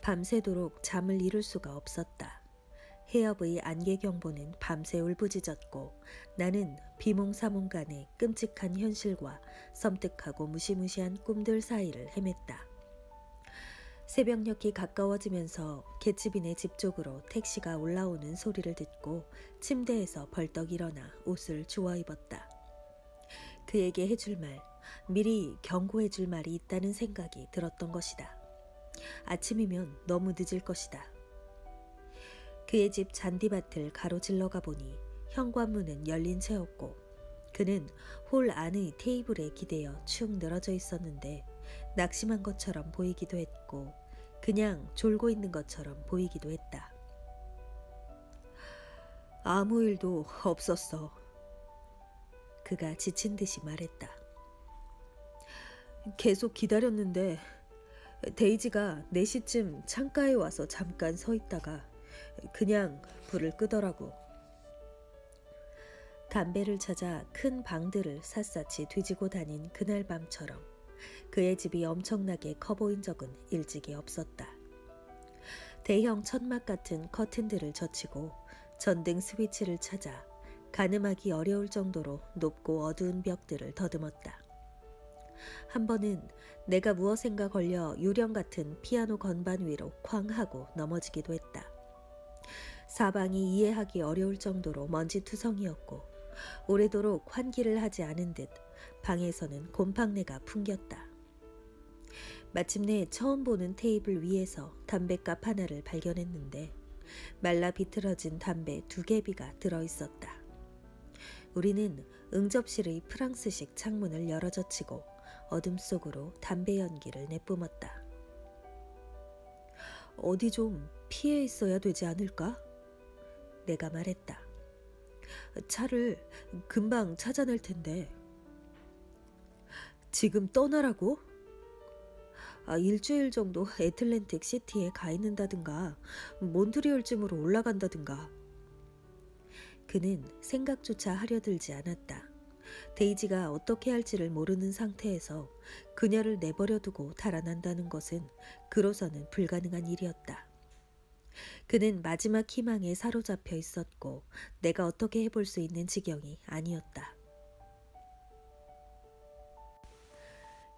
밤새도록 잠을 이룰 수가 없었다. 해협의 안개 경보는 밤새 울부짖었고 나는 비몽사몽간의 끔찍한 현실과 섬뜩하고 무시무시한 꿈들 사이를 헤맸다. 새벽녘이 가까워지면서 개츠빈의 집 쪽으로 택시가 올라오는 소리를 듣고 침대에서 벌떡 일어나 옷을 주워 입었다. 그에게 해줄 말, 미리 경고해줄 말이 있다는 생각이 들었던 것이다. 아침이면 너무 늦을 것이다. 그의 집 잔디밭을 가로질러 가보니 현관문은 열린 채였고 그는 홀 안의 테이블에 기대어 축 늘어져 있었는데 낙심한 것처럼 보이기도 했고 그냥 졸고 있는 것처럼 보이기도 했다. 아무 일도 없었어. 그가 지친 듯이 말했다. 계속 기다렸는데 데이지가 4시쯤 창가에 와서 잠깐 서 있다가 그냥 불을 끄더라고. 담배를 찾아 큰 방들을 샅샅이 뒤지고 다닌 그날 밤처럼 그의 집이 엄청나게 커 보인 적은 일찍이 없었다. 대형 천막 같은 커튼들을 젖히고 전등 스위치를 찾아 가늠하기 어려울 정도로 높고 어두운 벽들을 더듬었다. 한 번은 내가 무엇인가 걸려 유령 같은 피아노 건반 위로 쾅 하고 넘어지기도 했다. 사방이 이해하기 어려울 정도로 먼지투성이었고 오래도록 환기를 하지 않은 듯 방에서는 곰팡내가 풍겼다. 마침내 처음 보는 테이블 위에서 담뱃갑 하나를 발견했는데 말라 비틀어진 담배 2개비가 들어있었다. 우리는 응접실의 프랑스식 창문을 열어젖히고 어둠 속으로 담배 연기를 내뿜었다. 어디 좀 피해 있어야 되지 않을까? 내가 말했다. 차를 금방 찾아낼 텐데. 지금 떠나라고? 일주일 정도 애틀랜틱 시티에 가 있는다든가 몬트리올쯤으로 올라간다든가. 그는 생각조차 하려 들지 않았다. 데이지가 어떻게 할지를 모르는 상태에서 그녀를 내버려 두고 달아난다는 것은 그로서는 불가능한 일이었다. 그는 마지막 희망에 사로잡혀 있었고 내가 어떻게 해볼 수 있는 지경이 아니었다.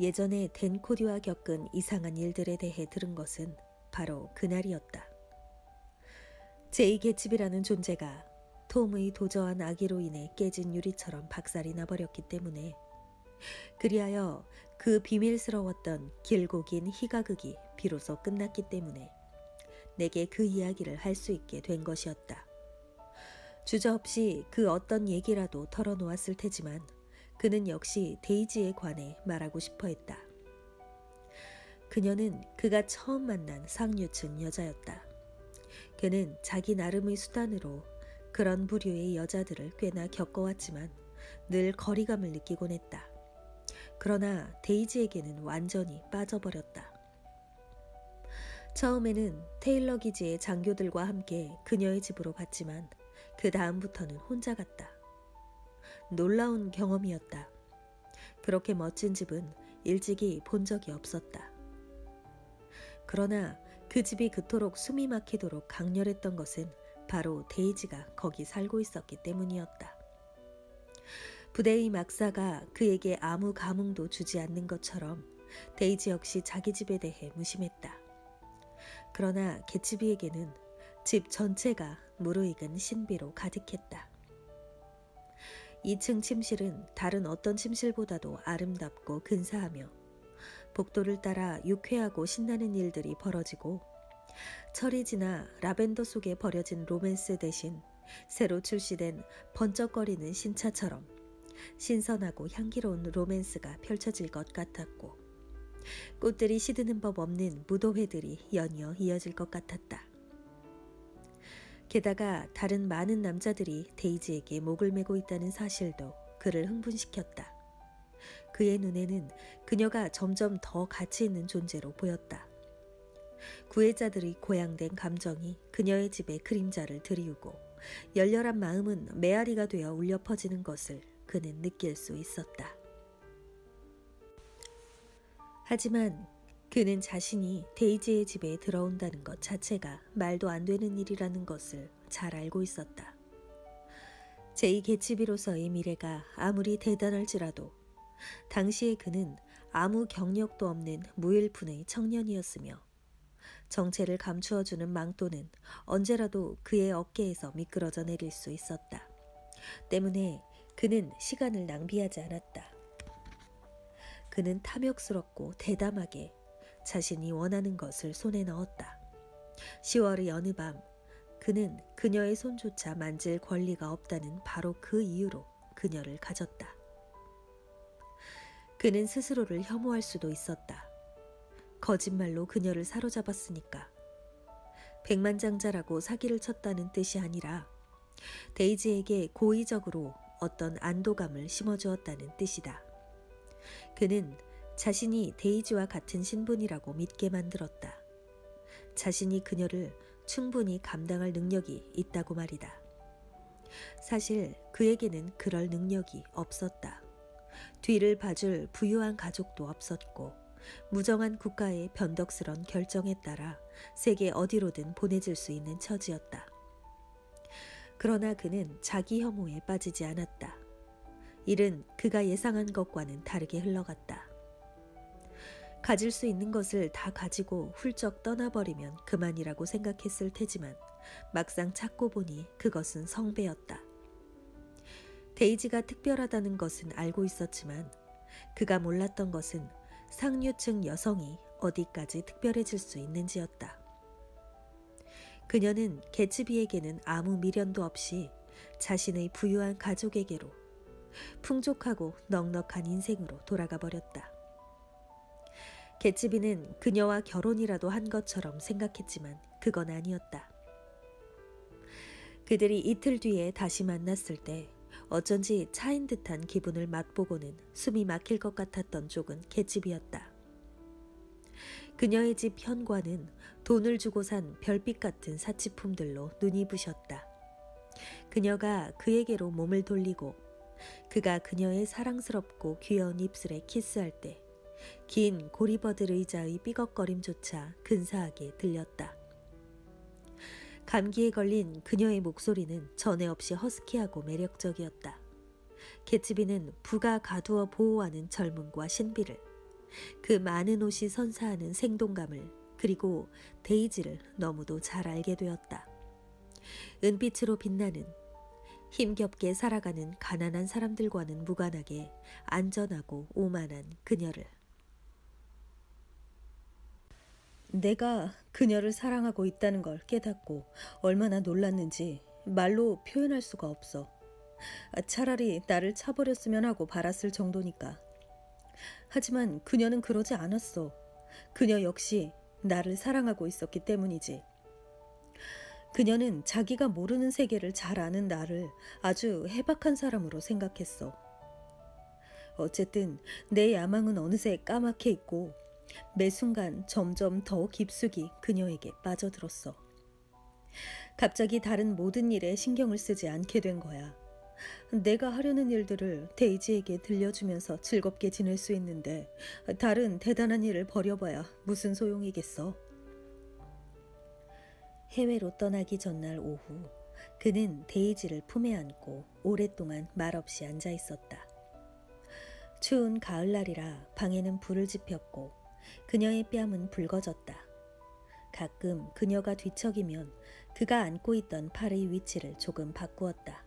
예전에 댄 코디와 겪은 이상한 일들에 대해 들은 것은 바로 그날이었다. 제이 개츠비라는 존재가 톰의 도저한 악의로 인해 깨진 유리처럼 박살이 나버렸기 때문에 그리하여 그 비밀스러웠던 길고 긴 희가극이 비로소 끝났기 때문에 내게 그 이야기를 할 수 있게 된 것이었다. 주저없이 그 어떤 얘기라도 털어놓았을 테지만 그는 역시 데이지에 관해 말하고 싶어 했다. 그녀는 그가 처음 만난 상류층 여자였다. 그는 자기 나름의 수단으로 그런 부류의 여자들을 꽤나 겪어왔지만 늘 거리감을 느끼곤 했다. 그러나 데이지에게는 완전히 빠져버렸다. 처음에는 테일러 기지의 장교들과 함께 그녀의 집으로 갔지만 그 다음부터는 혼자 갔다. 놀라운 경험이었다. 그렇게 멋진 집은 일찍이 본 적이 없었다. 그러나 그 집이 그토록 숨이 막히도록 강렬했던 것은 바로 데이지가 거기 살고 있었기 때문이었다. 부대의 막사가 그에게 아무 감흥도 주지 않는 것처럼 데이지 역시 자기 집에 대해 무심했다. 그러나 개츠비에게는 집 전체가 무르익은 신비로 가득했다. 2층 침실은 다른 어떤 침실보다도 아름답고 근사하며 복도를 따라 유쾌하고 신나는 일들이 벌어지고 철이 지나 라벤더 속에 버려진 로맨스 대신 새로 출시된 번쩍거리는 신차처럼 신선하고 향기로운 로맨스가 펼쳐질 것 같았고 꽃들이 시드는 법 없는 무도회들이 연이어 이어질 것 같았다. 게다가 다른 많은 남자들이 데이지에게 목을 메고 있다는 사실도 그를 흥분시켰다. 그의 눈에는 그녀가 점점 더 가치 있는 존재로 보였다. 구애자들의 고양된 감정이 그녀의 집에 그림자를 드리우고 열렬한 마음은 메아리가 되어 울려 퍼지는 것을 그는 느낄 수 있었다. 하지만 그는 자신이 데이지의 집에 들어온다는 것 자체가 말도 안 되는 일이라는 것을 잘 알고 있었다. 제2계치비로서의 미래가 아무리 대단할지라도 당시의 그는 아무 경력도 없는 무일푼의 청년이었으며 정체를 감추어주는 망토는 언제라도 그의 어깨에서 미끄러져 내릴 수 있었다. 때문에 그는 시간을 낭비하지 않았다. 그는 탐욕스럽고 대담하게 자신이 원하는 것을 손에 넣었다. 10월의 어느 밤 그는 그녀의 손조차 만질 권리가 없다는 바로 그 이유로 그녀를 가졌다. 그는 스스로를 혐오할 수도 있었다. 거짓말로 그녀를 사로잡았으니까. 백만장자라고 사기를 쳤다는 뜻이 아니라 데이지에게 고의적으로 어떤 안도감을 심어주었다는 뜻이다. 그는 자신이 데이지와 같은 신분이라고 믿게 만들었다. 자신이 그녀를 충분히 감당할 능력이 있다고 말이다. 사실 그에게는 그럴 능력이 없었다. 뒤를 봐줄 부유한 가족도 없었고 무정한 국가의 변덕스런 결정에 따라 세계 어디로든 보내질 수 있는 처지였다. 그러나 그는 자기 혐오에 빠지지 않았다. 일은 그가 예상한 것과는 다르게 흘러갔다. 가질 수 있는 것을 다 가지고 훌쩍 떠나버리면 그만이라고 생각했을 테지만 막상 찾고 보니 그것은 성배였다. 데이지가 특별하다는 것은 알고 있었지만 그가 몰랐던 것은 상류층 여성이 어디까지 특별해질 수 있는지였다. 그녀는 개츠비에게는 아무 미련도 없이 자신의 부유한 가족에게로 풍족하고 넉넉한 인생으로 돌아가 버렸다. 개츠비는 그녀와 결혼이라도 한 것처럼 생각했지만 그건 아니었다. 그들이 이틀 뒤에 다시 만났을 때 어쩐지 차인 듯한 기분을 맛보고는 숨이 막힐 것 같았던 쪽은 개츠비였다. 그녀의 집 현관은 돈을 주고 산 별빛 같은 사치품들로 눈이 부셨다. 그녀가 그에게로 몸을 돌리고 그가 그녀의 사랑스럽고 귀여운 입술에 키스할 때 긴 고리버들 의자의 삐걱거림조차 근사하게 들렸다. 감기에 걸린 그녀의 목소리는 전에 없이 허스키하고 매력적이었다. 개츠비는 부가 가두어 보호하는 젊음과 신비를, 그 많은 옷이 선사하는 생동감을, 그리고 데이지를 너무도 잘 알게 되었다. 은빛으로 빛나는, 힘겹게 살아가는 가난한 사람들과는 무관하게 안전하고 오만한 그녀를. 내가 그녀를 사랑하고 있다는 걸 깨닫고 얼마나 놀랐는지 말로 표현할 수가 없어. 차라리 나를 차버렸으면 하고 바랐을 정도니까. 하지만 그녀는 그러지 않았어. 그녀 역시 나를 사랑하고 있었기 때문이지. 그녀는 자기가 모르는 세계를 잘 아는 나를 아주 해박한 사람으로 생각했어. 어쨌든 내 야망은 어느새 까맣게 있고 매 순간 점점 더 깊숙이 그녀에게 빠져들었어. 갑자기 다른 모든 일에 신경을 쓰지 않게 된 거야. 내가 하려는 일들을 데이지에게 들려주면서 즐겁게 지낼 수 있는데 다른 대단한 일을 벌여봐야 무슨 소용이겠어. 해외로 떠나기 전날 오후 그는 데이지를 품에 안고 오랫동안 말없이 앉아 있었다. 추운 가을날이라 방에는 불을 지폈고 그녀의 뺨은 붉어졌다. 가끔 그녀가 뒤척이면 그가 안고 있던 팔의 위치를 조금 바꾸었다.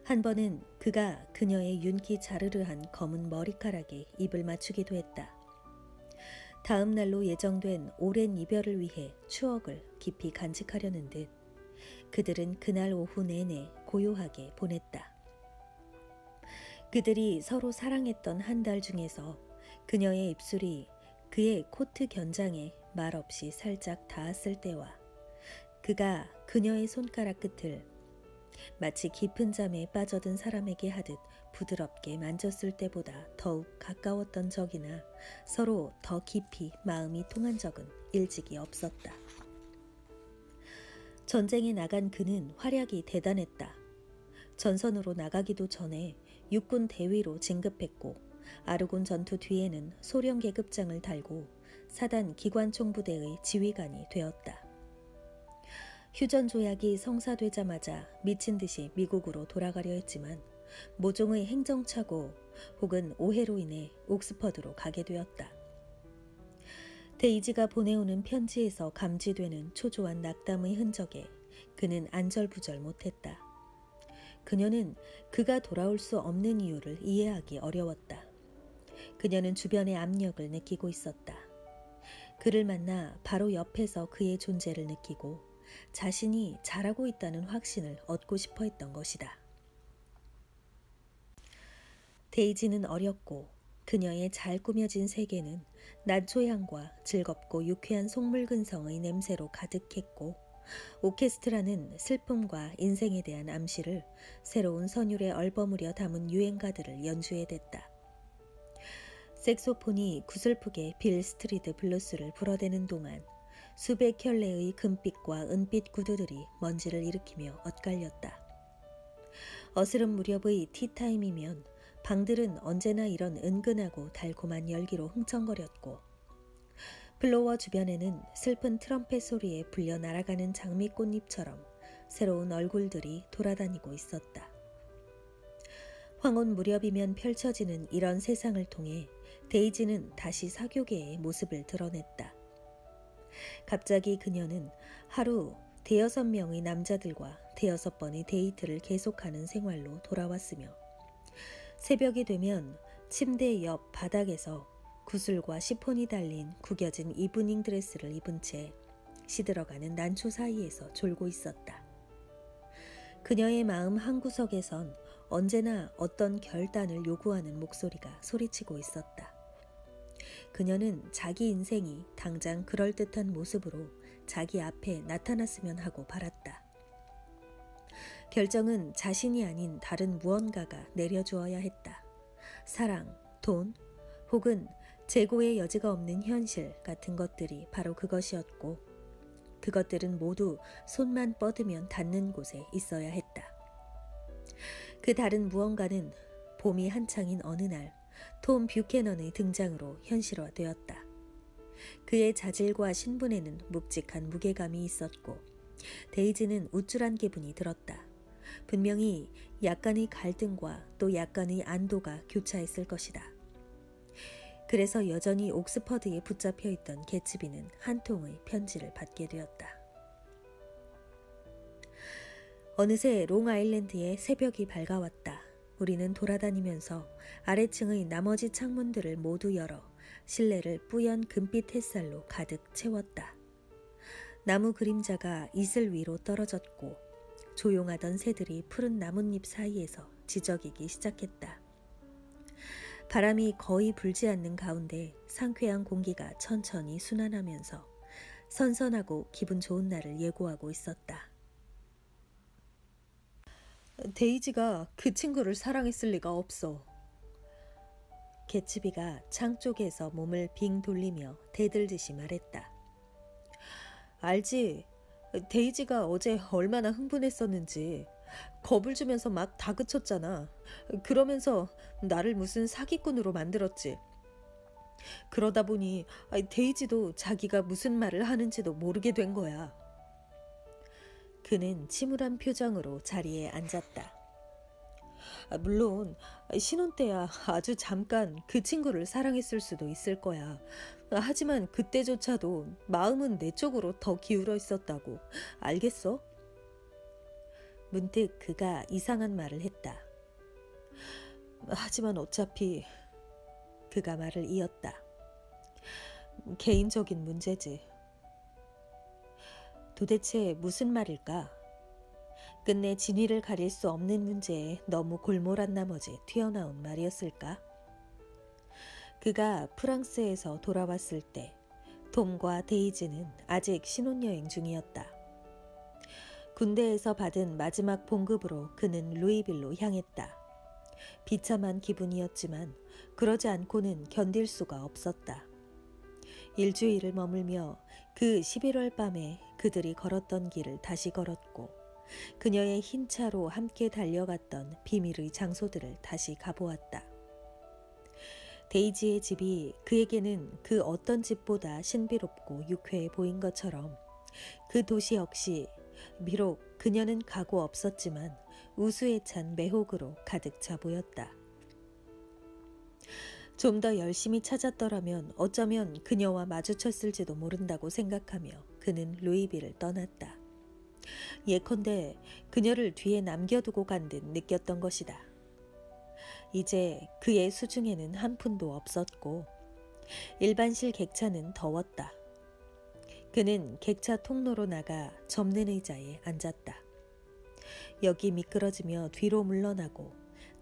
한 번은 그가 그녀의 윤기 자르르한 검은 머리카락에 입을 맞추기도 했다. 다음 날로 예정된 오랜 이별을 위해 추억을 깊이 간직하려는 듯 그들은 그날 오후 내내 고요하게 보냈다. 그들이 서로 사랑했던 한 달 중에서 그녀의 입술이 그의 코트 견장에 말없이 살짝 닿았을 때와 그가 그녀의 손가락 끝을 마치 깊은 잠에 빠져든 사람에게 하듯 부드럽게 만졌을 때보다 더욱 가까웠던 적이나 서로 더 깊이 마음이 통한 적은 일찍이 없었다. 전쟁에 나간 그는 활약이 대단했다. 전선으로 나가기도 전에 육군 대위로 진급했고 아르곤 전투 뒤에는 소령 계급장을 달고 사단 기관총부대의 지휘관이 되었다. 휴전 조약이 성사되자마자 미친 듯이 미국으로 돌아가려 했지만 모종의 행정착오 혹은 오해로 인해 옥스퍼드로 가게 되었다. 데이지가 보내오는 편지에서 감지되는 초조한 낙담의 흔적에 그는 안절부절 못했다. 그녀는 그가 돌아올 수 없는 이유를 이해하기 어려웠다. 그녀는 주변의 압력을 느끼고 있었다. 그를 만나 바로 옆에서 그의 존재를 느끼고 자신이 잘하고 있다는 확신을 얻고 싶어 했던 것이다. 데이지는 어렸고 그녀의 잘 꾸며진 세계는 난초향과 즐겁고 유쾌한 속물근성의 냄새로 가득했고 오케스트라는 슬픔과 인생에 대한 암시를 새로운 선율에 얼버무려 담은 유행가들을 연주해댔다. 색소폰이 구슬프게 빌 스트리트 블루스를 불어대는 동안 수백 켤레의 금빛과 은빛 구두들이 먼지를 일으키며 엇갈렸다. 어스름 무렵의 티타임이면 방들은 언제나 이런 은근하고 달콤한 열기로 흥청거렸고 플로어 주변에는 슬픈 트럼펫 소리에 불려 날아가는 장미꽃잎처럼 새로운 얼굴들이 돌아다니고 있었다. 황혼 무렵이면 펼쳐지는 이런 세상을 통해 데이지는 다시 사교계의 모습을 드러냈다. 갑자기 그녀는 하루 5-6명의 남자들과 5번의 데이트를 계속하는 생활로 돌아왔으며 새벽이 되면 침대 옆 바닥에서 구슬과 시폰이 달린 구겨진 이브닝 드레스를 입은 채 시들어가는 난초 사이에서 졸고 있었다. 그녀의 마음 한구석에선 언제나 어떤 결단을 요구하는 목소리가 소리치고 있었다. 그녀는 자기 인생이 당장 그럴듯한 모습으로 자기 앞에 나타났으면 하고 바랐다. 결정은 자신이 아닌 다른 무언가가 내려주어야 했다. 사랑, 돈, 혹은 재고의 여지가 없는 현실 같은 것들이 바로 그것이었고 그것들은 모두 손만 뻗으면 닿는 곳에 있어야 했다. 그 다른 무언가는 봄이 한창인 어느 날 톰 뷰캐넌의 등장으로 현실화되었다. 그의 자질과 신분에는 묵직한 무게감이 있었고 데이지는 우쭐한 기분이 들었다. 분명히 약간의 갈등과 또 약간의 안도가 교차했을 것이다. 그래서 여전히 옥스퍼드에 붙잡혀 있던 개츠비는 한 통의 편지를 받게 되었다. 어느새 롱아일랜드의 새벽이 밝아왔다. 우리는 돌아다니면서 아래층의 나머지 창문들을 모두 열어 실내를 뿌연 금빛 햇살로 가득 채웠다. 나무 그림자가 이슬 위로 떨어졌고 조용하던 새들이 푸른 나뭇잎 사이에서 지저귀기 시작했다. 바람이 거의 불지 않는 가운데 상쾌한 공기가 천천히 순환하면서 선선하고 기분 좋은 날을 예고하고 있었다. 데이지가 그 친구를 사랑했을 리가 없어. 개츠비가 창 쪽에서 몸을 빙 돌리며 대들듯이 말했다. 알지? 데이지가 어제 얼마나 흥분했었는지. 겁을 주면서 막 다그쳤잖아. 그러면서 나를 무슨 사기꾼으로 만들었지. 그러다 보니 데이지도 자기가 무슨 말을 하는지도 모르게 된 거야. 그는 침울한 표정으로 자리에 앉았다. 물론 신혼 때야 아주 잠깐 그 친구를 사랑했을 수도 있을 거야. 하지만 그때조차도 마음은 내 쪽으로 더 기울어 있었다고. 알겠어? 문득 그가 이상한 말을 했다. 하지만 어차피 그가 말을 이었다. 개인적인 문제지. 도대체 무슨 말일까? 끝내 진위를 가릴 수 없는 문제에 너무 골몰한 나머지 튀어나온 말이었을까? 그가 프랑스에서 돌아왔을 때 톰과 데이지는 아직 신혼여행 중이었다. 군대에서 받은 마지막 봉급으로 그는 루이빌로 향했다. 비참한 기분이었지만 그러지 않고는 견딜 수가 없었다. 일주일을 머물며 그 11월 밤에 그들이 걸었던 길을 다시 걸었고 그녀의 흰 차로 함께 달려갔던 비밀의 장소들을 다시 가보았다. 데이지의 집이 그에게는 그 어떤 집보다 신비롭고 유쾌해 보인 것처럼 그 도시 역시 비록 그녀는 가고 없었지만 우수에 찬 매혹으로 가득 차 보였다. 좀 더 열심히 찾았더라면 어쩌면 그녀와 마주쳤을지도 모른다고 생각하며 그는 루이비를 떠났다. 예컨대 그녀를 뒤에 남겨두고 간 듯 느꼈던 것이다. 이제 그의 수중에는 한 푼도 없었고 일반실 객차는 더웠다. 그는 객차 통로로 나가 접는 의자에 앉았다. 여기 미끄러지며 뒤로 물러나고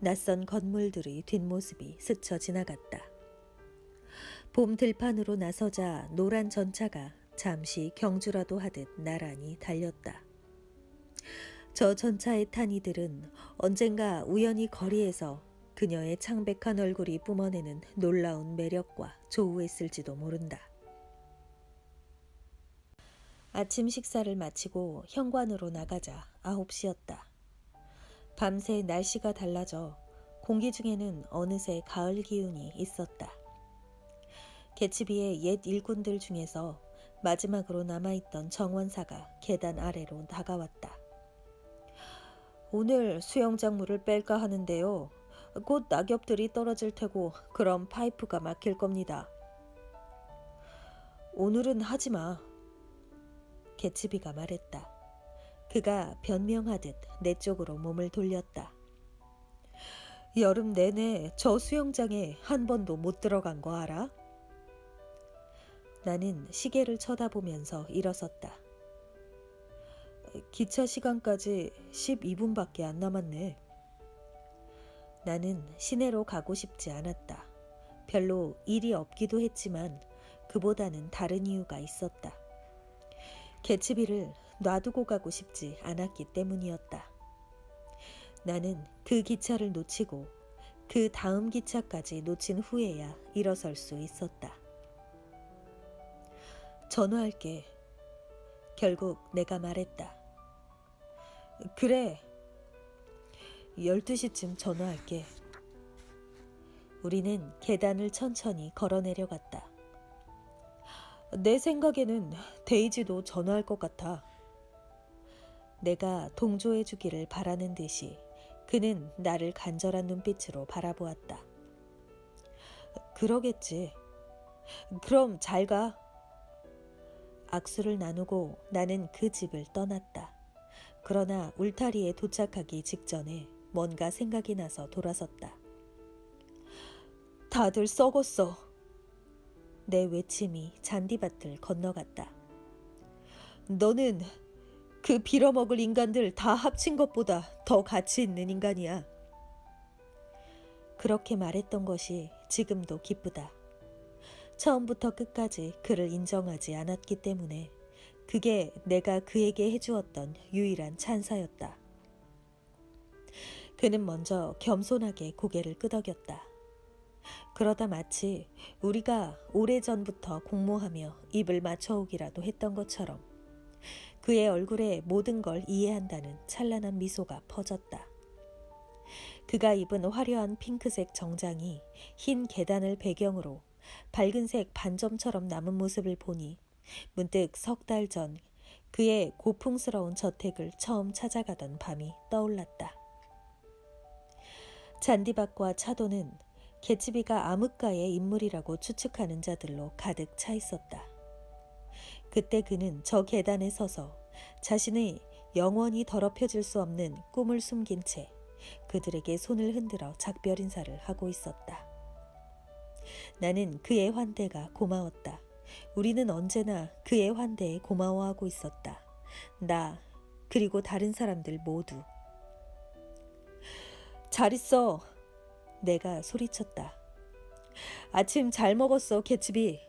낯선 건물들의 뒷모습이 스쳐 지나갔다. 봄 들판으로 나서자 노란 전차가 잠시 경주라도 하듯 나란히 달렸다. 저 전차에 탄 이들은 언젠가 우연히 거리에서 그녀의 창백한 얼굴이 뿜어내는 놀라운 매력과 조우했을지도 모른다. 아침 식사를 마치고 현관으로 나가자 9시였다. 밤새 날씨가 달라져 공기 중에는 어느새 가을 기운이 있었다. 개츠비의 옛 일꾼들 중에서 마지막으로 남아있던 정원사가 계단 아래로 다가왔다. 오늘 수영장 물을 뺄까 하는데요. 곧 낙엽들이 떨어질 테고 그럼 파이프가 막힐 겁니다. 오늘은 하지 마. 개츠비가 말했다. 그가 변명하듯 내 쪽으로 몸을 돌렸다. 여름 내내 저 수영장에 한 번도 못 들어간 거 알아? 나는 시계를 쳐다보면서 일어섰다. 기차 시간까지 12분밖에 안 남았네. 나는 시내로 가고 싶지 않았다. 별로 일이 없기도 했지만 그보다는 다른 이유가 있었다. 개츠비를 놔두고 가고 싶지 않았기 때문이었다. 나는 그 기차를 놓치고 그 다음 기차까지 놓친 후에야 일어설 수 있었다. 전화할게. 결국 내가 말했다. 그래. 12시쯤 전화할게. 우리는 계단을 천천히 걸어 내려갔다. 내 생각에는 데이지도 전화할 것 같아. 내가 동조해 주기를 바라는 듯이 그는 나를 간절한 눈빛으로 바라보았다. 그러겠지. 그럼 잘 가. 악수를 나누고 나는 그 집을 떠났다. 그러나 울타리에 도착하기 직전에 뭔가 생각이 나서 돌아섰다. 다들 썩었어. 내 외침이 잔디밭을 건너갔다. 너는 그 빌어먹을 인간들 다 합친 것보다 더 가치 있는 인간이야. 그렇게 말했던 것이 지금도 기쁘다. 처음부터 끝까지 그를 인정하지 않았기 때문에 그게 내가 그에게 해주었던 유일한 찬사였다. 그는 먼저 겸손하게 고개를 끄덕였다. 그러다 마치 우리가 오래전부터 공모하며 입을 맞춰오기라도 했던 것처럼 그의 얼굴에 모든 걸 이해한다는 찬란한 미소가 퍼졌다. 그가 입은 화려한 핑크색 정장이 흰 계단을 배경으로 밝은색 반점처럼 남은 모습을 보니 문득 석 달 전 그의 고풍스러운 저택을 처음 찾아가던 밤이 떠올랐다. 잔디밭과 차도는 개츠비가 암흑가의 인물이라고 추측하는 자들로 가득 차 있었다. 그때 그는 저 계단에 서서 자신의 영원히 더럽혀질 수 없는 꿈을 숨긴 채 그들에게 손을 흔들어 작별 인사를 하고 있었다. 나는 그의 환대가 고마웠다. 우리는 언제나 그의 환대에 고마워하고 있었다. 나 그리고 다른 사람들 모두. 잘 있어. 내가 소리쳤다. 아침 잘 먹었어, 개츠비.